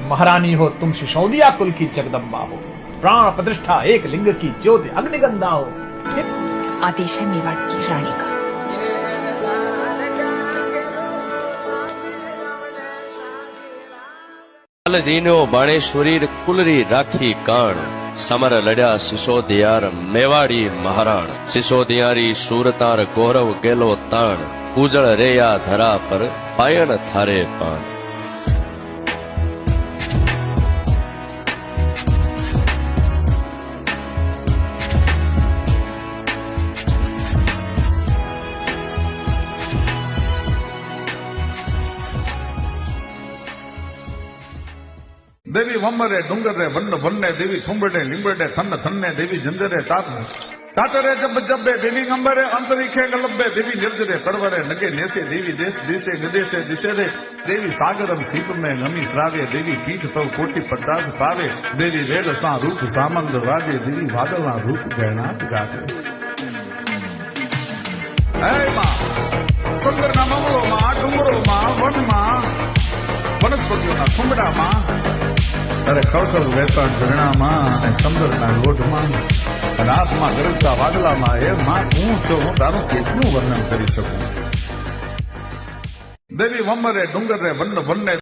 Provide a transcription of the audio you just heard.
महारानी हो तुम सिसोदिया कुल की जगदम्बा हो, प्राण प्रतिष्ठा एक लिंग की ज्योति अग्निगंधा हो। आदेश है मेवाड़ की रानी का। दीनो बाणेश्वरी कुलरी राखी कान समर लड्या सिसोदियार मेवाड़ी महाराण सिसोदियारी सूरतार गौरव गेलो ताण उजळ रेया धरा पर पायण थारे पान। देवी वम्बरे डूंगरे वन्न वन्ने देवी थुंबड़े लिंबड़े थन थन्ने देवी जंजरे चाचरे जब जब्बे देवी गंबरे अंतरिखे गलब्बे देवी निर्जरे तरवरे नगे नेसे देवी देश दिशे गदेशे दिशे दे देवी सागरम सीप में गमी श्रावे देवी पीठ तव कोटि 50 पावे देवी वेद सा रूप सामंद राजे देवी वादला रूप गहनाट गावे। हे मां सुंदर ना ममलो मां डुंगरो मां वन मां वनस्पतियों ना थुंबड़ा मां अरे खड़खड़ वહેતા ઝરણામાં અને સમંદરના લોઢમાં અને આત્મા ગરજતા વાદળામાં એ માં હું છું હું તારું કેટલું વર્ણન કરી શકું। દેવી વમરે ડુંગરે વન્ન વન્ને